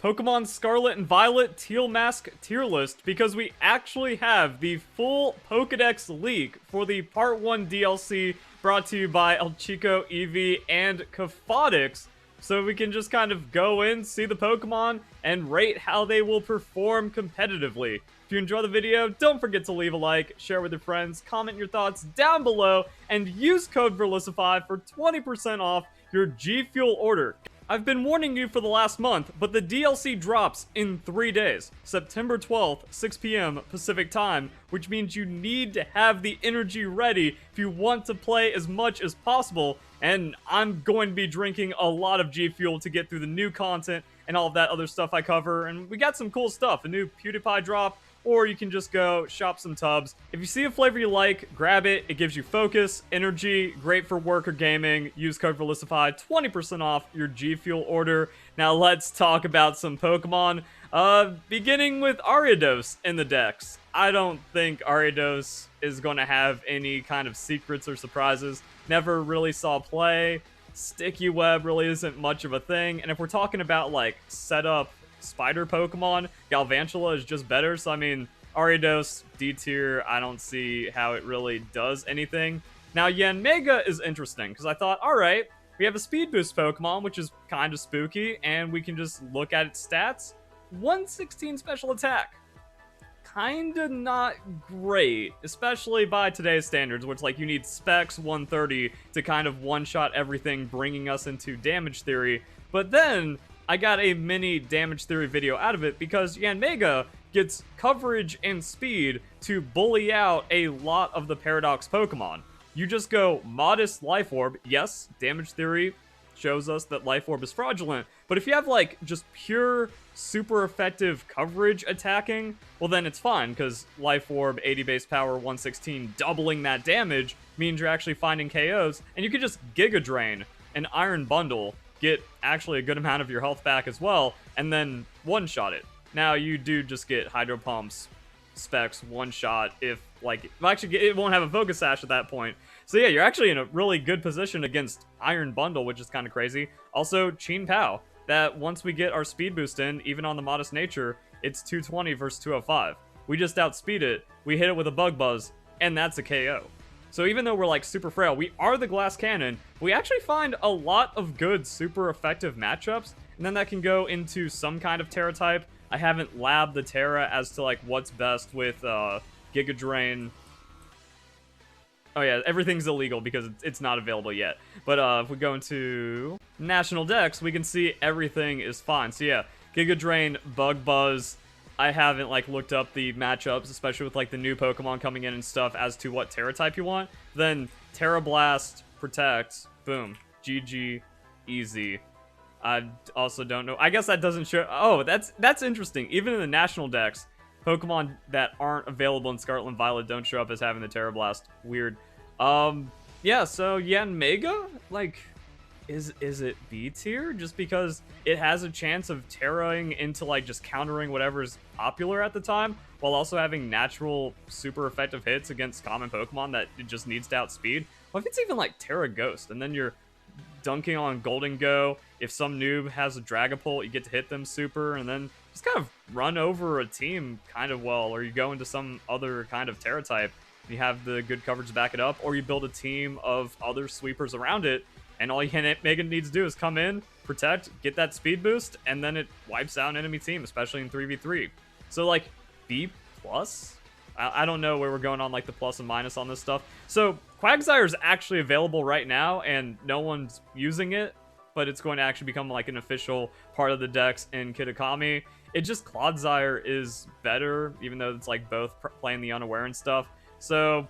Pokemon Scarlet and Violet Teal Mask tier list because we actually have the full Pokedex leak for the Part 1 DLC brought to you by El Chico, Eevee, and Clefable. So we can just kind of go in, see the Pokemon, and rate how they will perform competitively. If you enjoy the video, don't forget to leave a like, share with your friends, comment your thoughts down below, and use code Verlisify for 20% off your G Fuel order. I've been warning you for the last month, but the DLC drops in 3 days. September 12th, 6 p.m. Pacific time, which means you need to have the energy ready if you want to play as much as possible, and I'm going to be drinking a lot of G Fuel to get through the new content and all of that other stuff I cover, and we got some cool stuff, a new PewDiePie drop, or you can just go shop some tubs. If you see a flavor you like, grab it. It gives you focus, energy, great for work or gaming. Use code Verlisify, 20% off your G Fuel order. Now let's talk about some Pokemon, beginning with Ariados in the Dex. I don't think Ariados is going to have any kind of secrets or surprises. Never really saw play. Sticky Web really isn't much of a thing. And if we're talking about, like, setup spider Pokemon, Galvantula is just better. So I mean, Ariados D tier, I don't see how it really does anything. Now Yanmega is interesting because I thought, all right, we have a speed boost Pokemon, which is kind of spooky, and we can just look at its stats. 116 special attack, kind of not great, especially by today's standards, which, like, you need specs 130 to kind of one-shot everything, bringing us into damage theory. But then I got a mini damage theory video out of it because Yanmega gets coverage and speed to bully out a lot of the Paradox Pokemon. You just go modest Life Orb. Yes, damage theory shows us that Life Orb is fraudulent, but if you have, like, just pure super effective coverage attacking, well then it's fine, because Life Orb, 80 base power, 116, doubling that damage means you're actually finding KOs, and you can just Giga Drain an Iron Bundle, get actually a good amount of your health back as well, and then one-shot it. Now, you do just get Hydro Pumps, specs, one-shot, if, like, well, actually, it won't have a Focus Sash at that point. So yeah, you're actually in a really good position against Iron Bundle, which is kind of crazy. Also, Chien Pao, that once we get our speed boost in, even on the modest nature, it's 220 versus 205. We just outspeed it, we hit it with a Bug Buzz, and that's a KO. So even though we're, like, super frail, we are the Glass Cannon, we actually find a lot of good, super effective matchups, and then that can go into some kind of Terra type. I haven't labbed the Terra as to, like, what's best with Giga Drain. Oh yeah, everything's illegal because it's not available yet. But if we go into National Dex, we can see everything is fine. So yeah, Giga Drain, Bug Buzz. I haven't, like, looked up the matchups, especially with, like, the new Pokemon coming in and stuff, as to what Terra type you want. Then Terra Blast, Protect, boom, GG, easy. I also don't know. I guess that doesn't show. Oh, that's interesting. Even in the National Dex, Pokemon that aren't available in Scarlet and Violet don't show up as having the Terra Blast. Weird. Yeah, so Yanmega, like, is it B tier? Just because it has a chance of terraing into, like, just countering whatever's popular at the time, while also having natural super effective hits against common Pokemon that it just needs to outspeed. Well, if it's even like Terra Ghost, and then you're dunking on Golden Go, if some noob has a Dragapult, you get to hit them super, and then just kind of run over a team kind of well, or you go into some other kind of Terra type, you have the good coverage to back it up, or you build a team of other sweepers around it, and all Yanmega needs to do is come in, protect, get that speed boost, and then it wipes out an enemy team, especially in 3v3. So, like, B+? I don't know where we're going on, like, the plus and minus on this stuff. So, Quagsire is actually available right now, and no one's using it, but it's going to actually become, like, an official part of the Dex in Kitakami. It just, Clodsire is better, even though it's, like, both playing the unaware and stuff. So,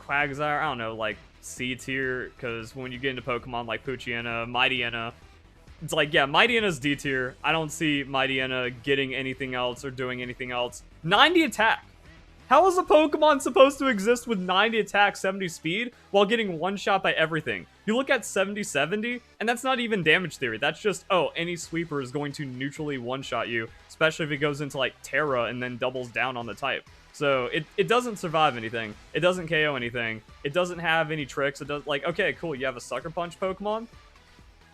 Quagsire, I don't know, like, C tier, because when you get into Pokemon like Poochyena, Mightyena, it's like, yeah, Mightyena's D tier. I don't see Mightyena getting anything else or doing anything else. 90 attack! How is a Pokemon supposed to exist with 90 attack, 70 speed, while getting one shot by everything? You look at 70-70, and that's not even damage theory. That's just, oh, any sweeper is going to neutrally one-shot you, especially if it goes into, like, Terra and then doubles down on the type. So it doesn't survive anything. It doesn't KO anything. It doesn't have any tricks. It does, like, okay, cool, you have a Sucker Punch Pokemon.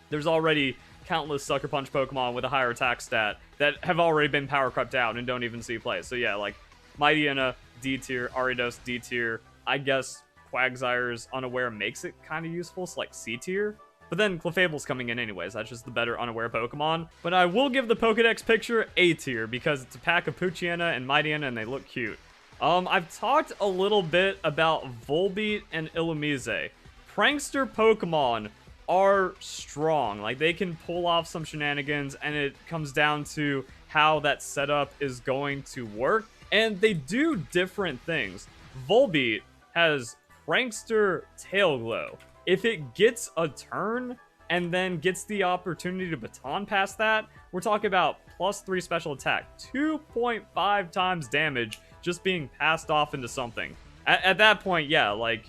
There's already, countless Sucker Punch Pokemon with a higher attack stat that have already been power crept out and don't even see play. So yeah, like Mightyena, D tier, Ariados, D tier. I guess Quagsire's Unaware makes it kind of useful, so like C tier. But then Clefable's coming in anyways, that's just the better Unaware Pokemon. But I will give the Pokedex picture A tier because it's a pack of Poochyena and Mightyena and they look cute. I've talked a little bit about Volbeat and Illumise. Prankster Pokemon are strong. Like, they can pull off some shenanigans, and it comes down to how that setup is going to work. And they do different things. Volbeat has Prankster Tail Glow. If it gets a turn and then gets the opportunity to baton pass that, we're talking about +3 special attack, 2.5 times damage just being passed off into something. At that point, yeah, like,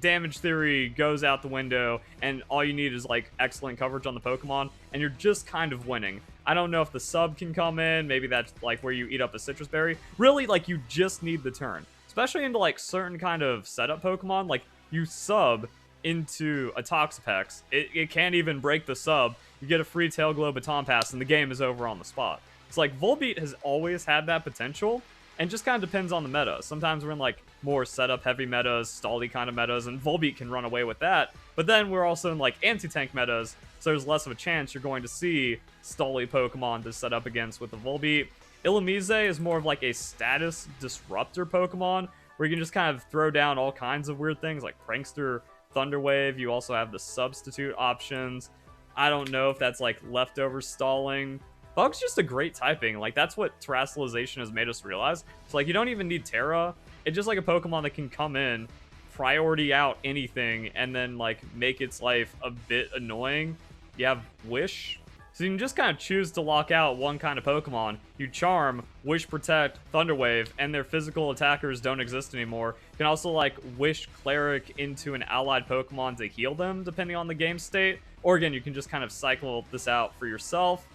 damage theory goes out the window, and all you need is, like, excellent coverage on the Pokemon, and you're just kind of winning. I don't know if the sub can come in, maybe that's, like, where you eat up a Citrus Berry. Really, like, you just need the turn. Especially into, like, certain kind of setup Pokemon, like, you sub into a Toxapex, it can't even break the sub. You get a free Tail Glow Baton Pass, and the game is over on the spot. It's like, Volbeat has always had that potential, and just kind of depends on the meta. Sometimes we're in, like, more setup-heavy metas, stally kind of metas, and Volbeat can run away with that. But then we're also in, like, anti-tank metas, so there's less of a chance you're going to see stally Pokemon to set up against with the Volbeat. Illumise is more of, like, a status disruptor Pokemon, where you can just kind of throw down all kinds of weird things, like Prankster, Thunderwave. You also have the substitute options. I don't know if that's, like, leftover stalling. Bug's just a great typing. Like, that's what Terastallization has made us realize. It's like, you don't even need Terra. It's just like a Pokemon that can come in, priority out anything, and then, like, make its life a bit annoying. You have Wish. So you can just kind of choose to lock out one kind of Pokemon. You Charm, Wish Protect, Thunderwave, and their physical attackers don't exist anymore. You can also, like, Wish Cleric into an allied Pokemon to heal them, depending on the game state. Or again, you can just kind of cycle this out for yourself.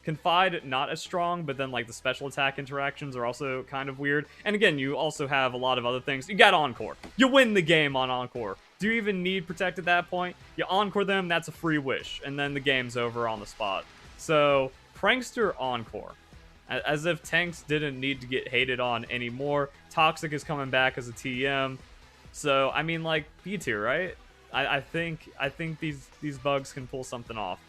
Confide, not as strong, but then, like, the special attack interactions are also kind of weird. And again, you also have a lot of other things. You got Encore. You win the game on Encore. Do you even need Protect at that point? You Encore them, that's a free Wish, and then the game's over on the spot. So, Prankster Encore. As if tanks didn't need to get hated on anymore. Toxic is coming back as a TM. So, I mean, like, B tier, right? I think these bugs can pull something off.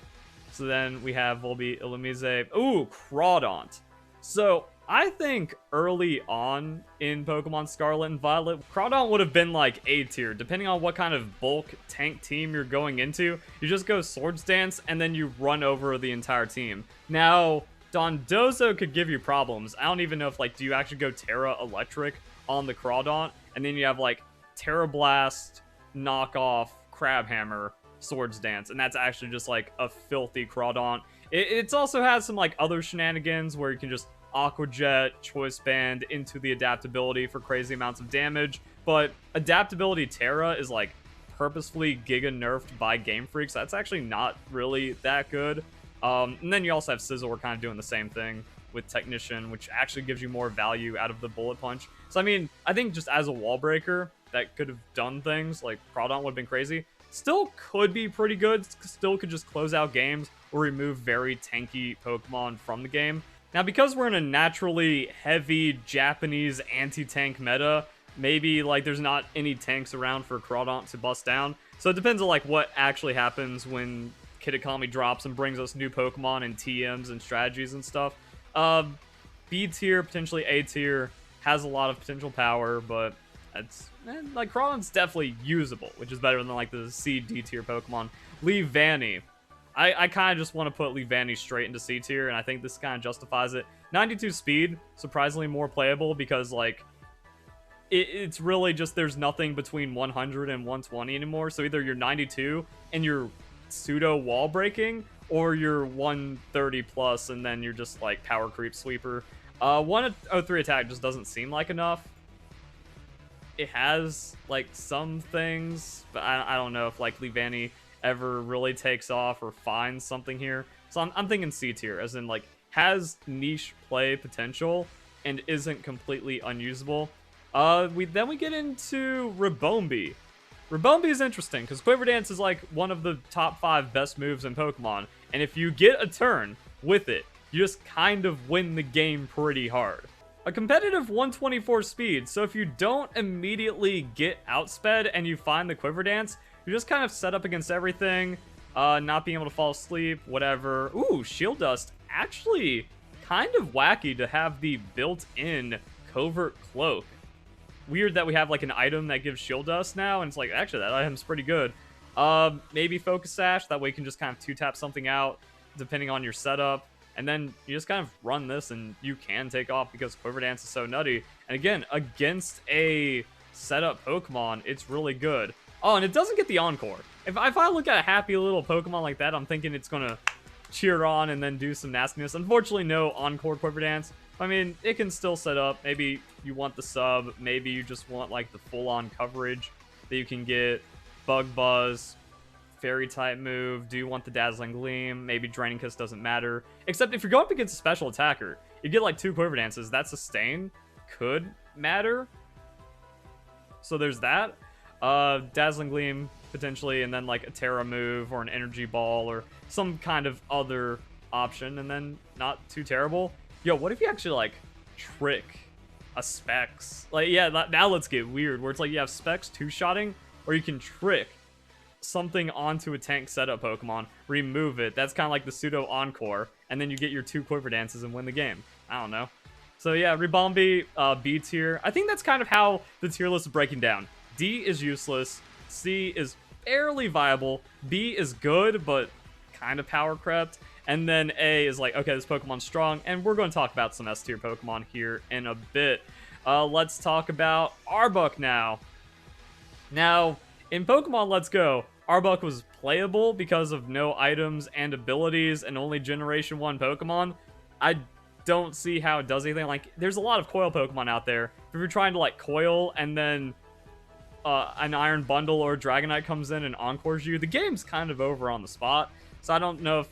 So then we have Volbeat, Illumise. Ooh, Crawdaunt. So I think early on in Pokemon Scarlet and Violet, Crawdaunt would have been like A tier, depending on what kind of bulk tank team you're going into. You just go Swords Dance and then you run over the entire team. Now, Dondozo could give you problems. I don't even know if, like, do you actually go Terra Electric on the Crawdaunt, and then you have, like, Terra Blast, knockoff, Crabhammer, Swords Dance, and that's actually just, like, a filthy Crawdaunt. It's also has some, like, other shenanigans where you can just Aqua Jet, Choice Band into the adaptability for crazy amounts of damage, but adaptability Terra is, like, purposefully giga nerfed by Game Freak, so that's actually not really that good. And then you also have Scizor kind of doing the same thing with Technician, which actually gives you more value out of the Bullet Punch. So, I mean, I think just as a wall breaker that could have done things, like, Crawdaunt would have been crazy. Still could be pretty good, still could just close out games or remove very tanky Pokemon from the game. Now, because we're in a naturally heavy Japanese anti-tank meta, maybe, like, there's not any tanks around for Crawdaunt to bust down. So it depends on, like, what actually happens when Kitakami drops and brings us new Pokemon and TMs and strategies and stuff. B tier, potentially A tier, has a lot of potential power, but it's, like, Crawdaunt's definitely usable, which is better than, like, the C, D tier Pokemon. Leavanny. I kind of just want to put Leavanny straight into C tier, and I think this kind of justifies it. 92 speed, surprisingly more playable, because, like, it's really just there's nothing between 100 and 120 anymore, so either you're 92 and you're pseudo wall breaking, or you're 130 plus and then you're just, like, power creep sweeper. 103 attack just doesn't seem like enough. It has, like, some things, but I don't know if, like, Leavanny ever really takes off or finds something here. So I'm thinking C tier, as in, like, has niche play potential and isn't completely unusable. Then we get into Ribombee. Ribombee is interesting, because Quiver Dance is like one of the top 5 best moves in Pokemon, and if you get a turn with it, you just kind of win the game pretty hard. A competitive 124 speed, so if you don't immediately get outsped and you find the Quiver Dance, you just kind of set up against everything, not being able to fall asleep, whatever. Ooh, Shield Dust, actually kind of wacky to have the built-in Covert Cloak. Weird that we have like an item that gives Shield Dust now, and it's like, actually, that item's pretty good. Maybe Focus Sash, that way you can just kind of 2-tap something out, depending on your setup. And then you just kind of run this, and you can take off because Quiver Dance is so nutty. And again, against a setup Pokemon, it's really good. Oh, and it doesn't get the Encore. If I look at a happy little Pokemon like that, I'm thinking it's going to cheer on and then do some nastiness. Unfortunately, no Encore Quiver Dance. I mean, it can still set up. Maybe you want the sub. Maybe you just want like the full-on coverage that you can get. Bug Buzz, Fairy type move. Do you want the Dazzling Gleam? Maybe Draining Kiss doesn't matter. Except if you're going up against a special attacker, you get like 2 Quiver Dances. That Sustain could matter. So there's that. Dazzling Gleam potentially, and then like a Terra move or an Energy Ball or some kind of other option, and then not too terrible. Yo, what if you actually like trick a Specs? Like, yeah, now let's get weird, where it's like you have Specs 2-shotting, or you can trick something onto a tank setup Pokemon, remove it. That's kind of like the pseudo Encore, and then you get your 2 Quiver Dances and win the game. I don't know. So yeah, Ribombee, B tier. I think that's kind of how the tier list is breaking down. D is useless, C is fairly viable, B is good, but kind of power crept, and then A is like, okay, this Pokemon's strong, and we're going to talk about some S tier Pokemon here in a bit. Let's talk about Arbok now. Now, in Pokemon Let's Go, Arbok was playable because of no items and abilities and only Generation 1 Pokemon. I don't see how it does anything. Like, there's a lot of Coil Pokemon out there. If you're trying to, like, Coil and then an Iron Bundle or Dragonite comes in and Encores you, the game's kind of over on the spot. So I don't know if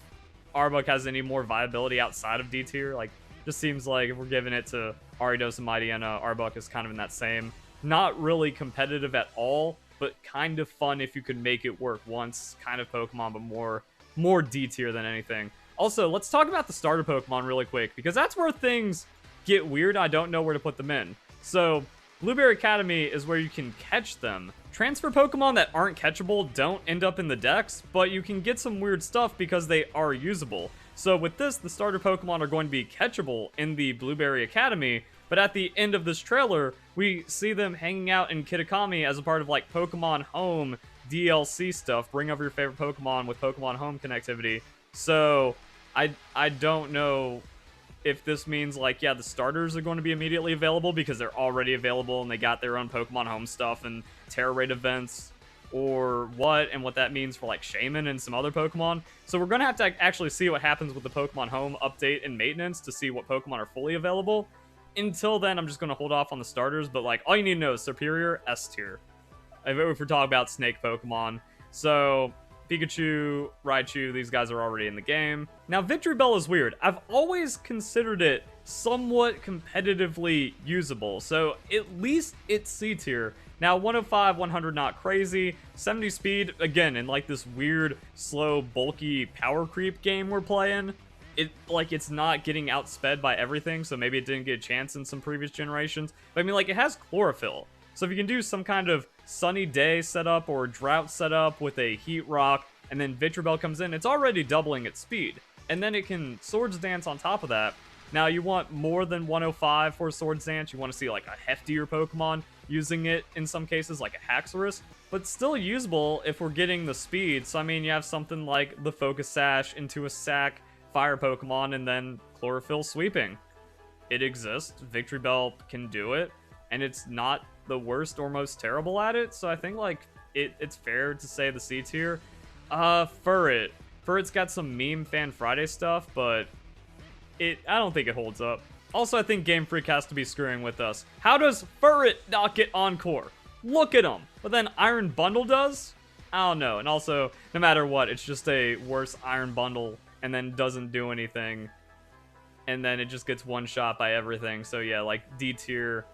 Arbok has any more viability outside of D tier. Like, just seems like if we're giving it to Ariados and Mightyena, Arbok is kind of in that same, not really competitive at all, but kind of fun if you could make it work once kind of Pokemon, but more D tier than anything. Also, let's talk about the starter Pokemon really quick, because that's where things get weird. I don't know where to put them in. So, Blueberry Academy is where you can catch them. Transfer Pokemon that aren't catchable don't end up in the Dex, but you can get some weird stuff because they are usable. So with this, the starter Pokemon are going to be catchable in the Blueberry Academy, but at the end of this trailer, we see them hanging out in Kitakami as a part of like Pokemon Home DLC stuff. Bring over your favorite Pokemon with Pokemon Home connectivity. So I don't know if this means like, yeah, the starters are going to be immediately available because they're already available and they got their own Pokemon Home stuff and Terra Raid events, or what, and what that means for like Shaman and some other Pokemon. So we're going to have to actually see what happens with the Pokemon Home update and maintenance to see what Pokemon are fully available. Until then, I'm just going to hold off on the starters, but like all you need to know is Superior, S tier. If we're talking about Snake Pokemon. So Pikachu, Raichu, these guys are already in the game. Now, Victory Bell is weird. I've always considered it somewhat competitively usable, so at least it's C tier. Now, 105, 100, not crazy. 70 speed, again, in like this weird, slow, bulky power creep game we're playing. It's not getting outsped by everything, so maybe it didn't get a chance in some previous generations. But I mean, like, it has Chlorophyll. So if you can do some kind of sunny day setup or drought setup with a Heat Rock, and then Victory Bell comes in, it's already doubling its speed. And then it can Swords Dance on top of that. Now, you want more than 105 for Swords Dance. You want to see, like, a heftier Pokemon using it in some cases, like a Haxorus. But still usable if we're getting the speed. So, I mean, you have something like the Focus Sash into a Sack Fire Pokemon, and then Chlorophyll Sweeping. It exists. Victory Bell can do it. And it's not the worst or most terrible at it, so I think like it's fair to say the C tier. Furret. Furret's got some meme Fan Friday stuff, but I don't think it holds up. Also, I think Game Freak has to be screwing with us. How does Furret not get Encore? Look at him. But then Iron Bundle does? I don't know. And also, no matter what, it's just a worse Iron Bundle and then doesn't do anything. And then it just gets one shot by everything. So yeah, like D tier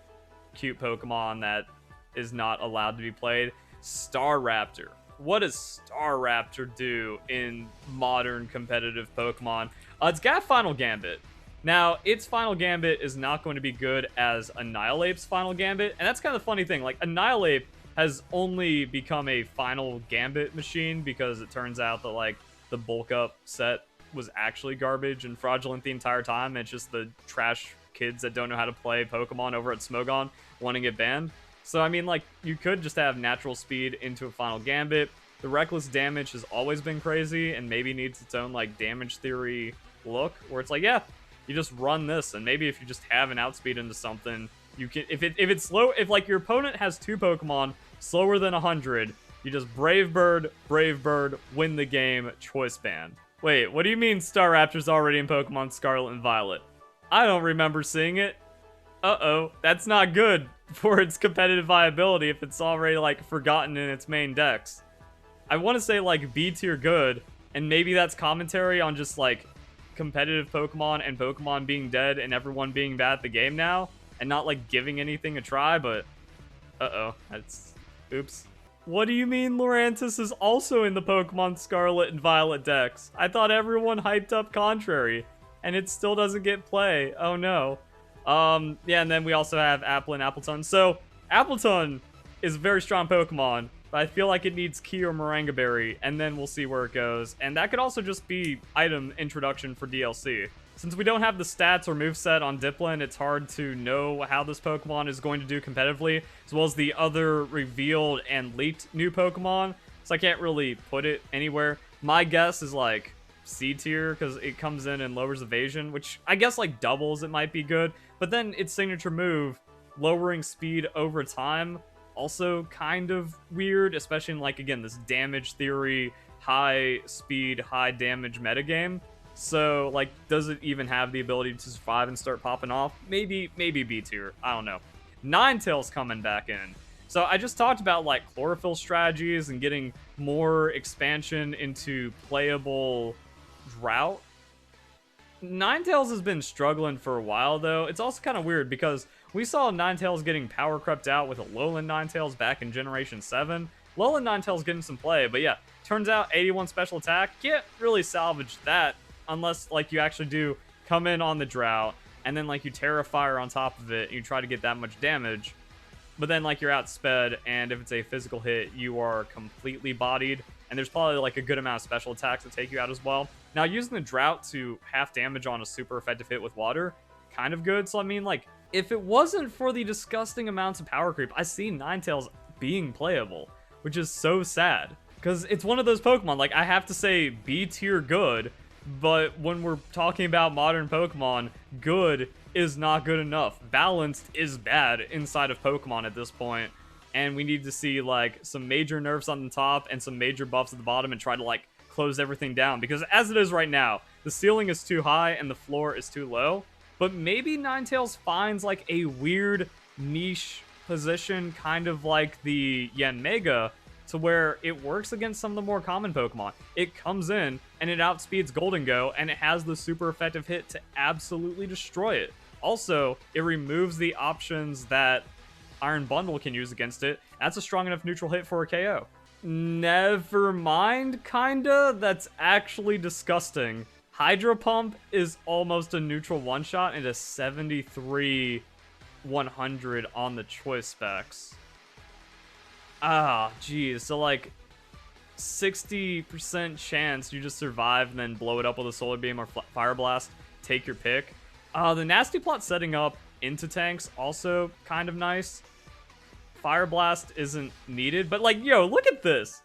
cute Pokemon that is not allowed to be played. Staraptor. What does Staraptor do in modern competitive Pokemon? It's got Final Gambit. Now, its Final Gambit is not going to be good as Annihilape's Final Gambit, and that's kind of the funny thing. Like, Annihilate has only become a Final Gambit machine because it turns out that, like, the bulk up set was actually garbage and fraudulent the entire time. It's just the trash kids that don't know how to play Pokemon over at Smogon wanting it banned. So, I mean, like, you could just have natural speed into a Final Gambit. The reckless damage has always been crazy and maybe needs its own, like, damage theory look where it's like, yeah, you just run this, and maybe if you just have an outspeed into something, you can, if it's slow, if, like, your opponent has 2 Pokemon slower than 100, you just Brave Bird, win the game, choice band. Wait, what do you mean Staraptor's already in Pokemon Scarlet and Violet? I don't remember seeing it. Uh-oh, that's not good for its competitive viability if it's already, like, forgotten in its main dex. I want to say, like, B tier good, and maybe that's commentary on just, like, competitive Pokemon and Pokemon being dead and everyone being bad at the game now, and not, like, giving anything a try, but uh-oh, that's, oops. What do you mean Lurantis is also in the Pokemon Scarlet and Violet dex? I thought everyone hyped up contrary, and it still doesn't get play. Oh no. Yeah, and then we also have Apple and Appletun. So, Appletun is a very strong Pokemon, but I feel like it needs Key or Moringa Berry, and then we'll see where it goes. And that could also just be item introduction for DLC. Since we don't have the stats or moveset on Dipplin, it's hard to know how this Pokemon is going to do competitively, as well as the other revealed and leaked new Pokemon, so I can't really put it anywhere. My guess is, like, C tier, because it comes in and lowers evasion, which I guess, like, doubles it might be good, but then its signature move, lowering speed over time, also kind of weird, especially in, like, again, this damage theory, high speed, high damage metagame. So, like, does it even have the ability to survive and start popping off? Maybe B tier. I don't know. Ninetales coming back in. So I just talked about, like, chlorophyll strategies and getting more expansion into playable drought. Ninetales has been struggling for a while, though. It's also kind of weird because we saw Ninetales getting power crept out with Alolan Ninetales back in Generation 7. Alolan Ninetales getting some play, but yeah, turns out 81 special attack, can't really salvage that unless, like, you actually do come in on the drought, and then, like, you Terra Fire on top of it, and you try to get that much damage, but then, like, you're outsped, and if it's a physical hit, you are completely bodied, and there's probably, like, a good amount of special attacks that take you out as well. Now, using the drought to half damage on a super effective hit with water, kind of good, so I mean, like, if it wasn't for the disgusting amounts of power creep, I see Ninetales being playable, which is so sad, because it's one of those Pokemon, like, I have to say B tier good, but when we're talking about modern Pokemon, good is not good enough. Balanced is bad inside of Pokemon at this point, and we need to see, like, some major nerfs on the top and some major buffs at the bottom and try to, like, close everything down. Because as it is right now, the ceiling is too high and the floor is too low, but maybe Ninetales finds, like, a weird niche position, kind of like the Yanmega, to where it works against some of the more common Pokemon. It comes in, and it outspeeds Goldengo, and it has the super effective hit to absolutely destroy it. Also, it removes the options that Iron Bundle can use against it. That's a strong enough neutral hit for a KO. Never mind, kinda. That's actually disgusting. Hydro Pump is almost a neutral one-shot and a 73 100 on the choice specs. Ah, geez. So, like, 60% chance you just survive and then blow it up with a Solar Beam or Fire Blast. Take your pick. The Nasty Plot setting up into tanks, also kind of nice. Fire Blast isn't needed, but, like, yo, look at this.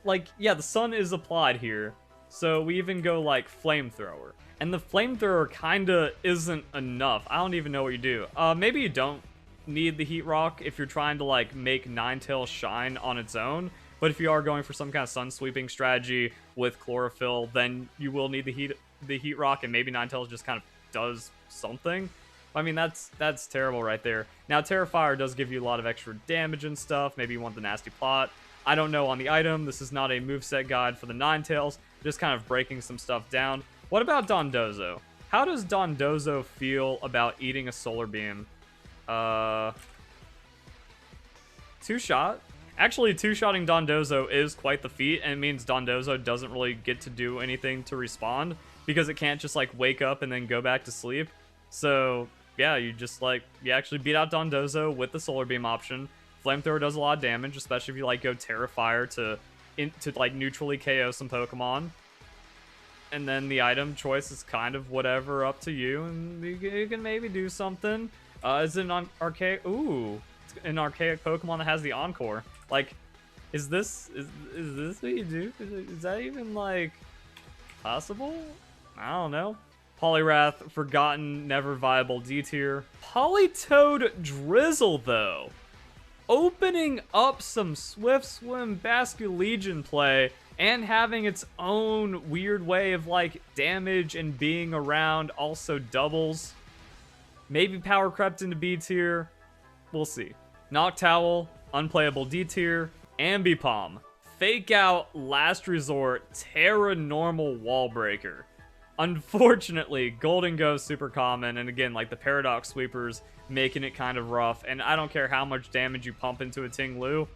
Like, yeah, the sun is applied here. So we even go, like, Flamethrower. And the Flamethrower kinda isn't enough. I don't even know what you do. Maybe you don't need the Heat Rock if you're trying to, like, make Ninetales shine on its own, but if you are going for some kind of sun sweeping strategy with chlorophyll, then you will need the Heat Rock, and maybe Ninetales just kind of does something. I mean, that's terrible right there. Now, Terra Fire does give you a lot of extra damage and stuff. Maybe you want the Nasty Plot. I don't know on the item. This is not a moveset guide for the Ninetales, just kind of breaking some stuff down. What about Dondozo? How does Dondozo feel about eating a Solar Beam? Two shot. Actually, two-shotting Dondozo is quite the feat, and it means Dondozo doesn't really get to do anything to respond, because it can't just, like, wake up and then go back to sleep. So, yeah, you just, like, you actually beat out Dondozo with the Solar Beam option. Flamethrower does a lot of damage, especially if you, like, go Terrafire to like, neutrally KO some Pokemon. And then the item choice is kind of whatever, up to you, and you can maybe do something. Is it an archaic? Ooh, it's an archaic Pokemon that has the Encore. Like, is this what you do? Is that even, like, possible? I don't know. Poliwrath, forgotten, never viable D tier. Politoed Drizzle, though, opening up some Swift Swim Basculegion play and having its own weird way of, like, damage and being around also doubles. Maybe power crept into B tier. We'll see. Noctowl, unplayable D tier. Ambipom, fake out, last resort, Terra normal wall breaker. Unfortunately, Golden Ghost super common, and again, like, the Paradox Sweepers making it kind of rough, and I don't care how much damage you pump into a Ting-Lu,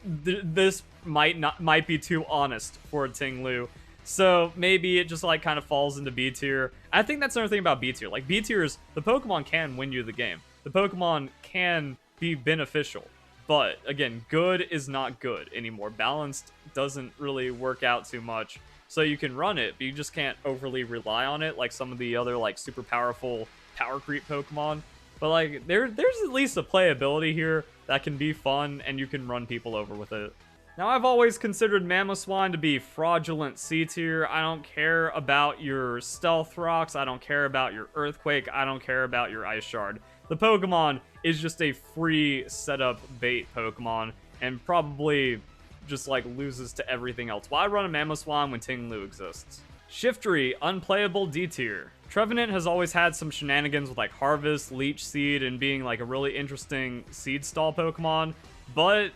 this might be too honest for a Ting-Lu. So maybe it just, like, kind of falls into B tier. I think that's another thing about B tier. Like, B tier is, the Pokemon can win you the game. The Pokemon can be beneficial. But, again, good is not good anymore. Balanced doesn't really work out too much. So you can run it, but you just can't overly rely on it like some of the other, like, super powerful power creep Pokemon. But, like, there's at least a playability here that can be fun, and you can run people over with it. Now, I've always considered Mamoswine to be fraudulent C tier. I don't care about your Stealth Rocks. I don't care about your Earthquake. I don't care about your Ice Shard. The Pokemon is just a free setup bait Pokemon, and probably just, like, loses to everything else. Why run a Mamoswine when Ting-Lu exists? Shiftry, unplayable D tier. Trevenant has always had some shenanigans with, like, Harvest, Leech Seed, and being, like, a really interesting seed stall Pokemon, but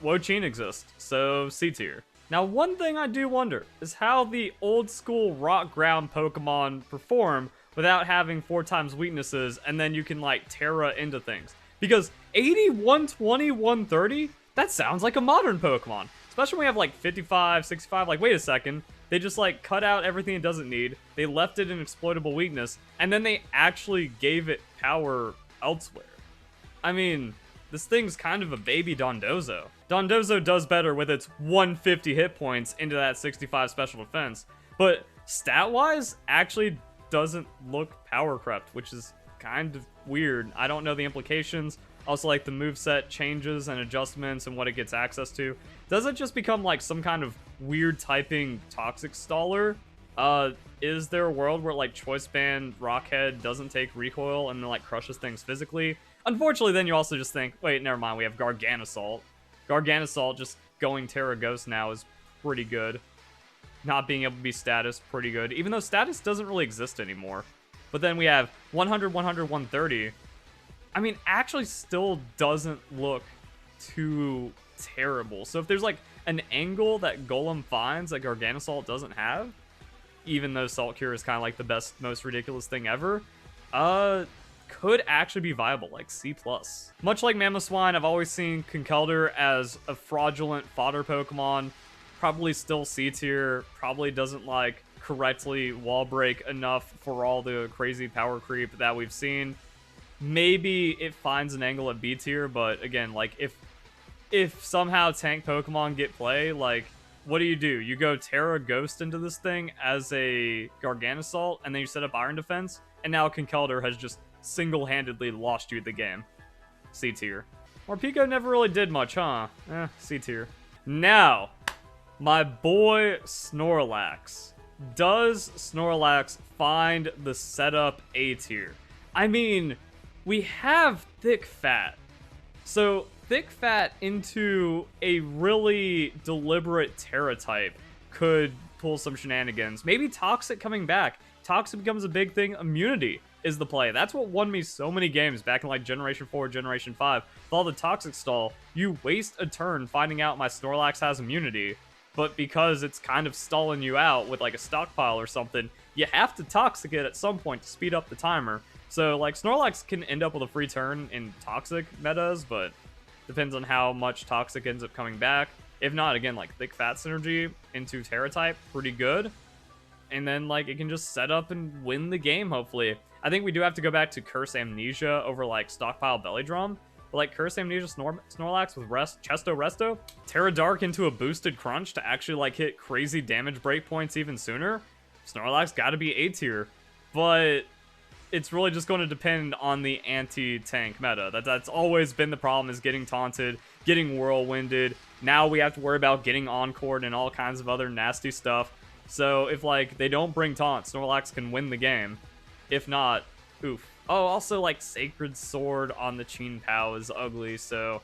Wo-Chien exists, so C tier. Now, one thing I do wonder is how the old school rock ground Pokemon perform without having 4x weaknesses, and then you can, like, Terra into things. Because 80, 120, 130, that sounds like a modern Pokemon. Especially when we have, like, 55, 65, like, wait a second. They just, like, cut out everything it doesn't need, they left it an exploitable weakness, and then they actually gave it power elsewhere. I mean, this thing's kind of a baby Dondozo. Dondozo does better with its 150 hit points into that 65 special defense, but stat-wise, actually doesn't look power crept, which is kind of weird. I don't know the implications. Also, like, the moveset changes and adjustments and what it gets access to. Does it just become, like, some kind of weird typing toxic staller? Is there a world where, like, Choice Band Rockhead doesn't take recoil and then, like, crushes things physically? Unfortunately, then you also just think, wait, never mind, we have Garganasalt. Garganasalt just going Terra Ghost now is pretty good. Not being able to be status, pretty good. Even though status doesn't really exist anymore. But then we have 100, 100, 130. I mean, actually still doesn't look too terrible. So if there's, like, an angle that Golem finds that Garganasalt doesn't have, even though Salt Cure is kind of like the best, most ridiculous thing ever, could actually be viable, like C+. Much like Mamoswine, I've always seen Conkeldurr as a fraudulent fodder Pokemon. Probably still C tier, probably doesn't, like, correctly wall break enough for all the crazy power creep that we've seen. Maybe it finds an angle at B tier, but again, like, if somehow tank Pokemon get play, like, what do? You go Terra Ghost into this thing as a Garganasalt, and then you set up Iron Defense, and now Conkeldurr has just single-handedly lost you the game. C tier. Morpeko never really did much, huh? C tier. Now, my boy Snorlax. Does Snorlax find the setup A tier? I mean, we have Thick Fat. So, Thick Fat into a really deliberate Terra type could pull some shenanigans. Maybe Toxic coming back. Toxic becomes a big thing. Immunity is the play. That's what won me so many games back in, like, Generation 4, Generation 5. With all the Toxic stall, you waste a turn finding out my Snorlax has immunity, but because it's kind of stalling you out with, like, a stockpile or something, you have to Toxic it at some point to speed up the timer. So, like, Snorlax can end up with a free turn in Toxic metas, but Depends on how much Toxic ends up coming back. If not, again, like Thick Fat synergy into Terra type, pretty good. And then like it can just set up and win the game, hopefully. I think we do have to go back to Curse Amnesia over like Stockpile Belly Drum. But like Curse Amnesia Snorlax with Chesto Resto, Terra Dark into a boosted Crunch to actually like hit crazy damage breakpoints even sooner. Snorlax gotta be A tier. But it's really just going to depend on the anti-tank meta. That's always been the problem, is getting taunted, getting whirlwinded. Now we have to worry about getting encored and all kinds of other nasty stuff. So if like they don't bring taunt, Snorlax can win the game. If not, oof. Oh, also like Sacred Sword on the Chin Pao is ugly, so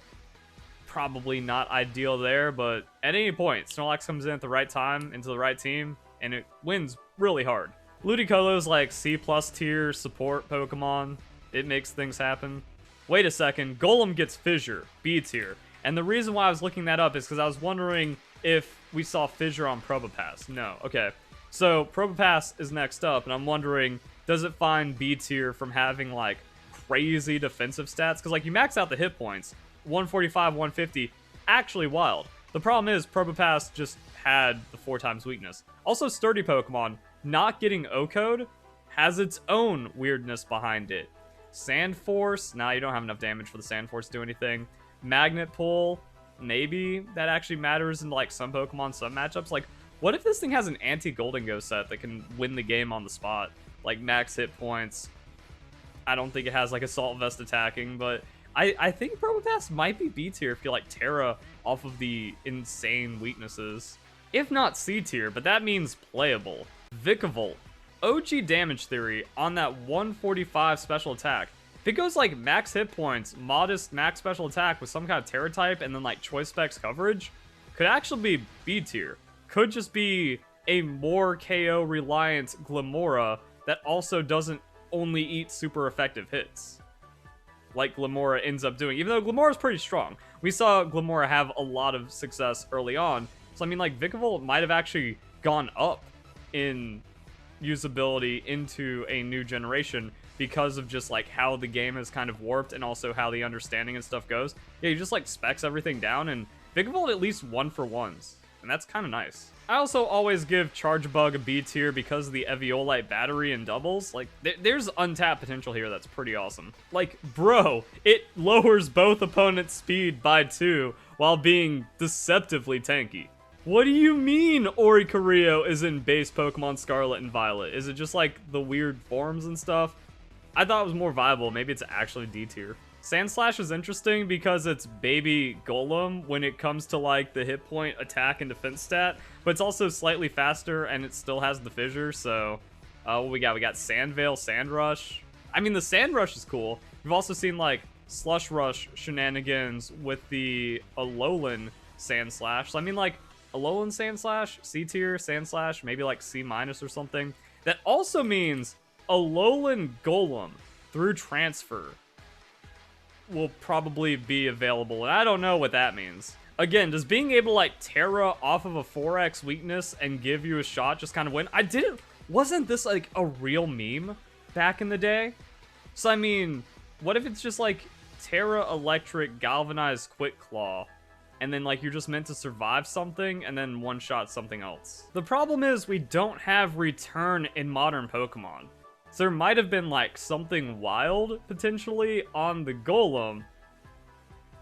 probably not ideal there. But at any point, Snorlax comes in at the right time into the right team, and it wins really hard. Ludicolo's like C+ tier support Pokemon. It makes things happen. Wait a second, Golem gets Fissure, B tier. And the reason why I was looking that up is because I was wondering if we saw Fissure on Probopass. No, okay. So Probopass is next up, and I'm wondering, does it find B tier from having like crazy defensive stats? Because like you max out the hit points, 145, 150, actually wild. The problem is Probopass just had the 4x weakness. Also, sturdy Pokemon not getting O-Code has its own weirdness behind it. Sand Force, nah, you don't have enough damage for the Sand Force to do anything. Magnet Pull, maybe that actually matters in like some Pokemon, some matchups. Like, what if this thing has an anti-Golden Go set that can win the game on the spot? Like max hit points. I don't think it has like Assault Vest attacking, but I think Probopass might be B tier if you like Terra off of the insane weaknesses. If not C tier, but that means playable. Vikavolt, OG damage theory on that 145 special attack. If it goes like max hit points, modest max special attack with some kind of Terra type, and then like choice specs coverage, could actually be B tier. Could just be a more KO reliant Glimmora that also doesn't only eat super effective hits, like Glimmora ends up doing, even though Glimmora is pretty strong. We saw Glimmora have a lot of success early on, so I mean like Vikavolt might have actually gone up in usability into a new generation because of just like how the game has kind of warped and also how the understanding and stuff goes. Yeah, you just like specs everything down, and Vikavolt at least 1-for-1s, and that's kind of nice. I also always give Chargebug a B tier because of the Eviolite battery and doubles. Like, there's untapped potential here that's pretty awesome. Like, bro, it lowers both opponents' speed by 2 while being deceptively tanky. What do you mean Oricorio is in base Pokemon Scarlet and Violet? Is it just like the weird forms and stuff? I thought it was more viable. Maybe it's actually D tier. Sandslash is interesting because it's baby Golem when it comes to like the hit point, attack, and defense stat, but it's also slightly faster and it still has the fissure. So what we got? We got Sandveil, Sandrush. I mean, the Sandrush is cool. We've also seen like Slush Rush shenanigans with the Alolan Sandslash. So I mean, like Alolan Sandslash, C tier, Sandslash, maybe like C- or something. That also means Alolan Golem through transfer will probably be available, and I don't know what that means. Again, does being able to like Terra off of a 4x weakness and give you a shot just kind of win? Wasn't this like a real meme back in the day? So I mean, what if it's just like Terra Electric Galvanized Quick Claw, and then like you're just meant to survive something and then one-shot something else? The problem is we don't have return in modern Pokemon. So there might have been like something wild potentially on the Golem.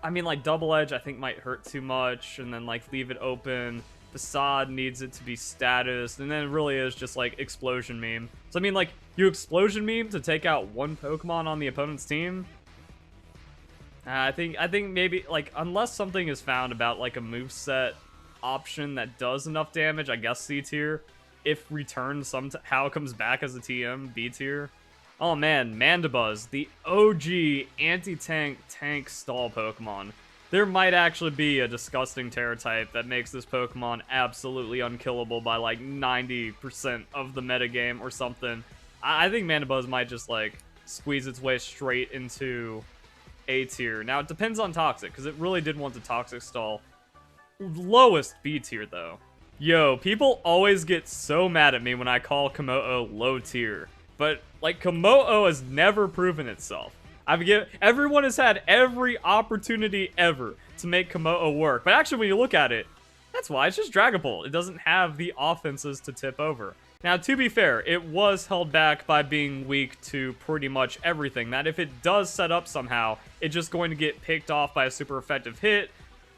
I mean, like Double Edge I think might hurt too much, and then like leave it open. Facade needs it to be status, and then it really is just like Explosion Meme. So I mean, like you Explosion Meme to take out one Pokemon on the opponent's team. I think maybe like unless something is found about like a moveset option that does enough damage, I guess C tier. If return somehow comes back as a TM, B tier. Oh man, Mandibuzz, the OG anti-tank tank stall Pokemon. There might actually be a disgusting Terra type that makes this Pokemon absolutely unkillable by like 90% of the metagame or something. I think Mandibuzz might just like squeeze its way straight into A tier. Now it depends on Toxic, because it really did want the Toxic stall. Lowest B tier though. Yo, people always get so mad at me when I call Komodo low tier. But, like, Komodo has never proven itself. Everyone has had every opportunity ever to make Komodo work. But actually, when you look at it, that's why it's just Dragapult. It doesn't have the offenses to tip over. Now, to be fair, it was held back by being weak to pretty much everything. That if it does set up somehow, it's just going to get picked off by a super effective hit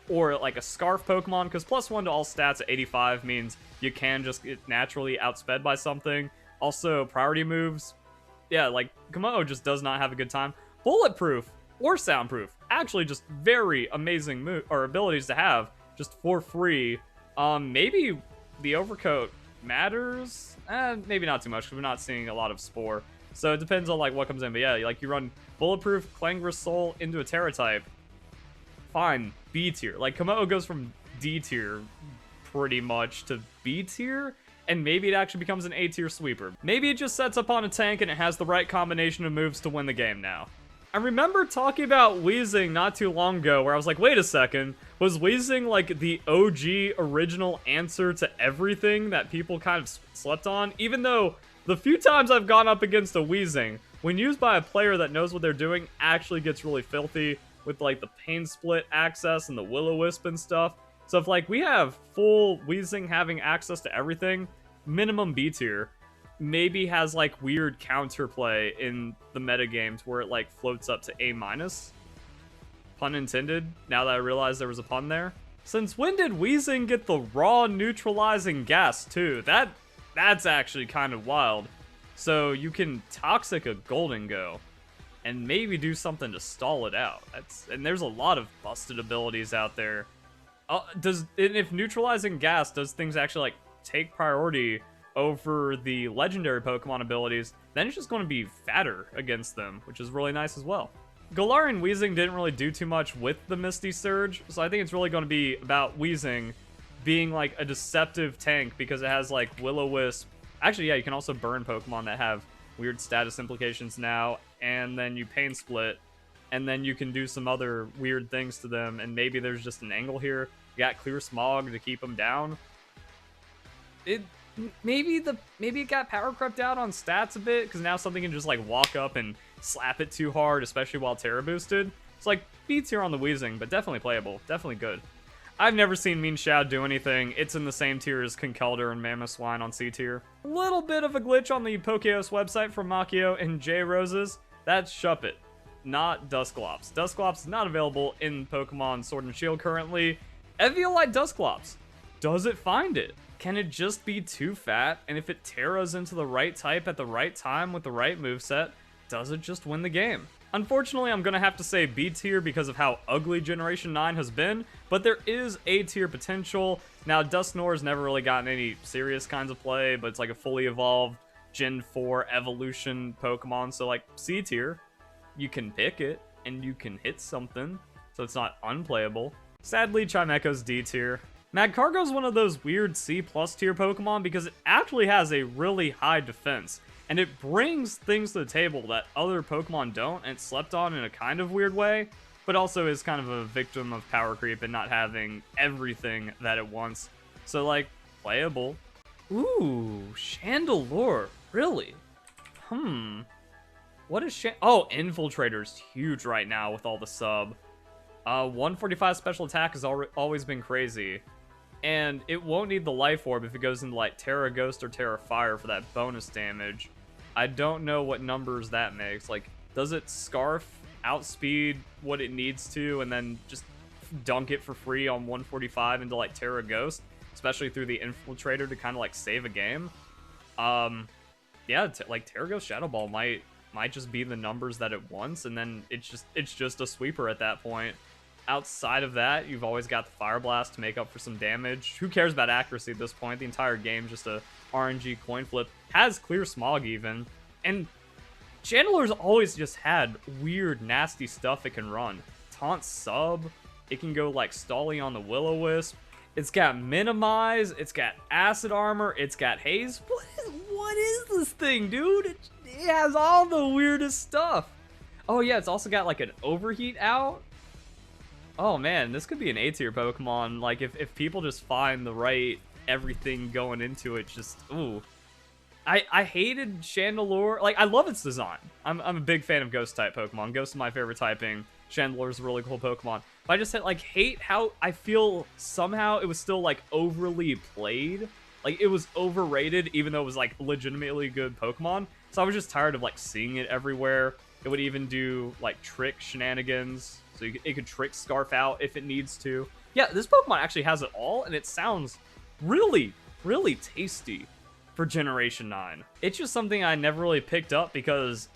or like a Scarf Pokemon, because +1 to all stats at 85 means you can just get naturally outsped by something. Also, priority moves. Yeah, like, Komodo just does not have a good time. Bulletproof or Soundproof. Actually, just very amazing abilities to have just for free. Maybe the Overcoat matters? Maybe not too much, because we're not seeing a lot of Spore. So it depends on, like, what comes in. But yeah, like, you run Bulletproof, Clangorous Soul into a Terra type. Fine, B tier. Like, Komodo goes from D tier pretty much to B tier, and maybe it actually becomes an A tier sweeper. Maybe it just sets up on a tank and it has the right combination of moves to win the game now. I remember talking about Weezing not too long ago, where I was like, wait a second, was Weezing like the OG original answer to everything that people kind of slept on? Even though the few times I've gone up against a Weezing, when used by a player that knows what they're doing, actually gets really filthy with like the Pain Split access and the Will-O-Wisp and stuff. So if like we have full Weezing having access to everything, minimum B tier, maybe has like weird counterplay in the metagames where it like floats up to A-. Pun intended, now that I realized there was a pun there. Since when did Weezing get the raw neutralizing gas too? That's actually kind of wild. So you can Toxic a Golden Go and maybe do something to stall it out. And there's a lot of busted abilities out there. If neutralizing gas does things actually like take priority over the legendary Pokemon abilities, then it's just going to be fatter against them, which is really nice as well. Galarian Weezing didn't really do too much with the Misty Surge, so I think it's really going to be about Weezing being like a deceptive tank because it has like Will-O-Wisp. Actually, yeah, you can also burn Pokemon that have weird status implications now, and then you Pain Split, and then you can do some other weird things to them, and maybe there's just an angle here. You got Clear Smog to keep them down. Maybe it got power crept out on stats a bit, because now something can just like walk up and slap it too hard, especially while Terra boosted. It's like B tier on the Weezing, but definitely playable, definitely good. I've never seen Mean Shad do anything. It's in the same tier as Conkeldurr and Mamoswine on C tier. A little bit of a glitch on the Pokeos website from Makio and J Roses. That's Shuppet, not Dusclops. Dusclops is not available in Pokemon Sword and Shield currently. Eviolite Dusclops. Does it find it? Can it just be too fat? And if it Terras into the right type at the right time with the right moveset, does it just win the game? Unfortunately, I'm going to have to say B tier because of how ugly Generation 9 has been, but there is A tier potential. Now, Dusknoir's never really gotten any serious kinds of play, but it's like a fully evolved Gen 4 evolution Pokemon, so like C tier, you can pick it, and you can hit something, so it's not unplayable. Sadly, Chimecho's D tier. Magcargo's one of those weird C+ tier Pokemon because it actually has a really high defense, and it brings things to the table that other Pokemon don't, and it's slept on in a kind of weird way, but also is kind of a victim of power creep and not having everything that it wants. So, like, playable. Ooh, Chandelure. Really? What is Oh, Infiltrator's huge right now with all the sub. 145 special attack has always been crazy. And it won't need the Life Orb if it goes into, like, Terra Ghost or Terra Fire for that bonus damage. I don't know what numbers that makes. Like, does it Scarf outspeed what it needs to and then just dunk it for free on 145 into, like, Terra Ghost? Especially through the Infiltrator to kind of, like, save a game? Yeah, like, Terra Ghost Shadow Ball might just be the numbers that it wants, and then it's just a sweeper at that point. Outside of that, you've always got the Fire Blast to make up for some damage. Who cares about accuracy at this point? The entire game just a RNG coin flip. Has Clear Smog even. And Chandelure's always just had weird, nasty stuff it can run. Taunt Sub. It can go like Stolly on the Will-O-Wisp. It's got Minimize. It's got Acid Armor. It's got Haze. What is this thing, dude? It has all the weirdest stuff. Oh yeah, it's also got like an Overheat out. Oh man, this could be an A tier Pokemon. Like if people just find the right everything going into it, just ooh. I hated Chandelure. Like, I love its design. I'm a big fan of Ghost-type Pokemon. Ghost is my favorite typing. Chandelure's a really cool Pokemon. But I just had, like, hate how I feel somehow it was still, like, overly played. Like, it was overrated, even though it was, like, legitimately good Pokemon. So I was just tired of, like, seeing it everywhere. It would even do, like, trick shenanigans. So it could trick Scarf out if it needs to. Yeah, this Pokemon actually has it all, and it sounds really, really tasty for Generation 9. It's just something I never really picked up because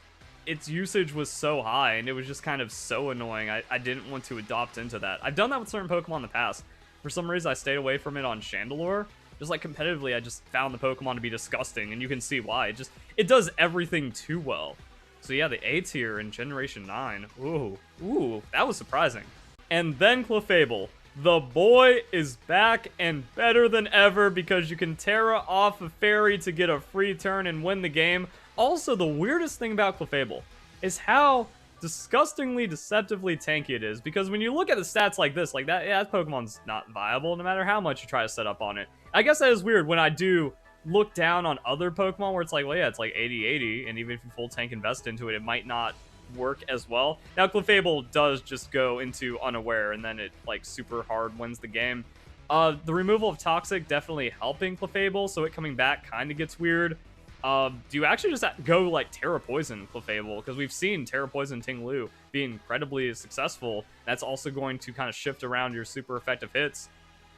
its usage was so high, and it was just kind of so annoying. I didn't want to adopt into that. I've done that with certain Pokemon in the past. For some reason, I stayed away from it on Chandelure. Just like competitively, I just found the Pokemon to be disgusting, and you can see why. It does everything too well. So yeah, the A tier in Generation 9. Ooh, that was surprising. And then Clefable. The boy is back and better than ever because you can Terra off a fairy to get a free turn and win the game. Also, the weirdest thing about Clefable is how disgustingly deceptively tanky it is, because when you look at the stats like this, like that, yeah, that Pokemon's not viable no matter how much you try to set up on it. I guess that is weird when I do look down on other Pokemon where it's like, well, yeah, it's like 80-80, and even if you full tank invest into it, it might not work as well. Now, Clefable does just go into Unaware, and then it, like, super hard wins the game. The removal of Toxic definitely helping Clefable, so it coming back kind of gets weird. Do you actually just go, like, Terra Poison Clefable? Because we've seen Terra Poison Ting-Lu be incredibly successful. That's also going to kind of shift around your super effective hits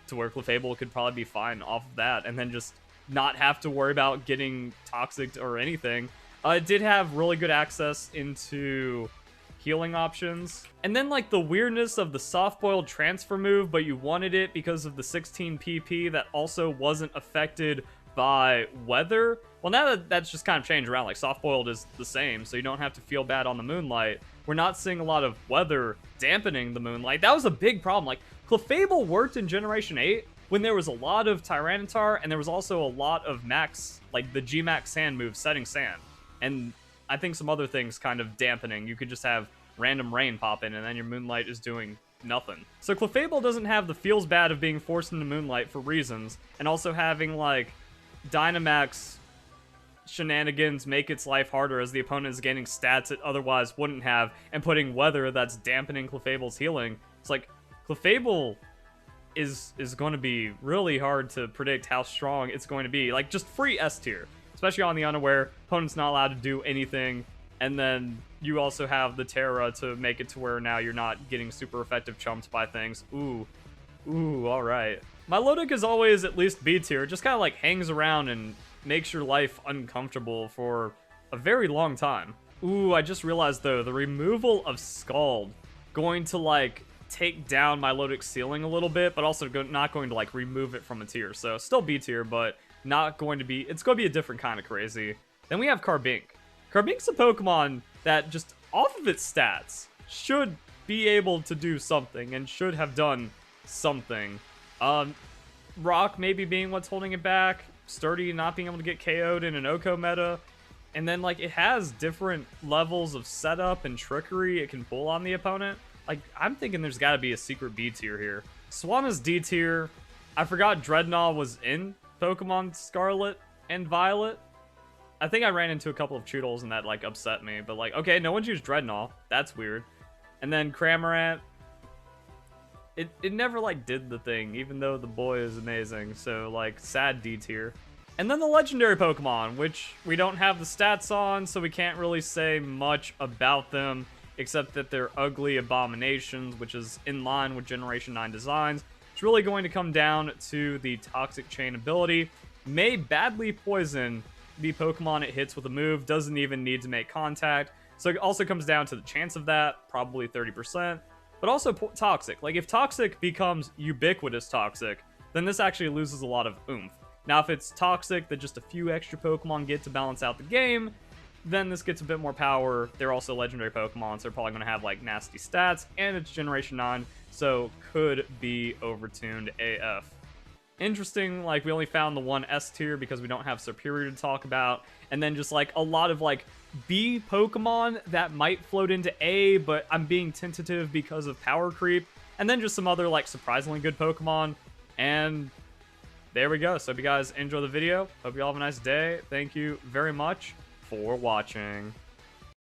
to where Clefable could probably be fine off of that, and then just not have to worry about getting Toxic or anything. It did have really good access into healing options. And then, like, the weirdness of the soft-boiled transfer move, but you wanted it because of the 16 PP that also wasn't affected by weather. Well, now that that's just kind of changed around. Like, soft-boiled is the same, so you don't have to feel bad on the Moonlight. We're not seeing a lot of weather dampening the Moonlight. That was a big problem. Like, Clefable worked in Generation 8 when there was a lot of Tyranitar, and there was also a lot of Max, like the G-Max Sand move, Setting Sand. And I think some other things kind of dampening. You could just have random rain pop in, and then your Moonlight is doing nothing. So Clefable doesn't have the feels bad of being forced into Moonlight for reasons, and also having, like, Dynamax shenanigans make its life harder as the opponent is gaining stats it otherwise wouldn't have, and putting weather that's dampening Clefable's healing. It's like, Clefable is going to be really hard to predict how strong it's going to be. Like, just free S tier. Especially on the Unaware, opponent's not allowed to do anything, and then you also have the Terra to make it to where now you're not getting super effective chumped by things. Ooh, alright. Milotic is always at least B tier, just kind of like hangs around and makes your life uncomfortable for a very long time. Ooh, I just realized though, the removal of Scald going to, like, take down Milotic's ceiling a little bit, but also not going to, like, remove it from a tier. So still B tier, but not going to be, it's going to be a different kind of crazy. Then we have Carbink. Carbink's a Pokemon that just off of its stats should be able to do something and should have done something. Rock maybe being what's holding it back, Sturdy not being able to get KO'd in an Oko meta, and then, like, it has different levels of setup and trickery it can pull on the opponent. Like, I'm thinking there's got to be a secret B tier here. Swanna's D tier. I forgot Dreadnought was in Pokemon Scarlet and Violet. I think I ran into a couple of Choodles and that, like, upset me. But, like, okay, no one's used Dreadnought. That's weird. And then Cramorant. It never, like, did the thing, even though the boy is amazing. So, like, sad D tier. And then the legendary Pokemon, which we don't have the stats on, so we can't really say much about them, except that they're ugly abominations, which is in line with Generation 9 designs. It's really going to come down to the Toxic Chain ability. May badly poison the Pokemon it hits with a move, doesn't even need to make contact. So it also comes down to the chance of that, probably 30%. But also Toxic. Like, if Toxic becomes ubiquitous Toxic, then this actually loses a lot of oomph. Now, if it's Toxic that just a few extra Pokemon get to balance out the game, then this gets a bit more power. They're also legendary Pokemon, so they're probably going to have, like, nasty stats, and it's Generation 9, so could be overtuned AF. Interesting, like, we only found the one S tier because we don't have Superior to talk about, and then just, like, a lot of, like, B Pokemon that might float into A, but I'm being tentative because of power creep, and then just some other, like, surprisingly good Pokemon, and there we go. So hope you guys enjoy the video. Hope you all have a nice day. Thank you very much for watching.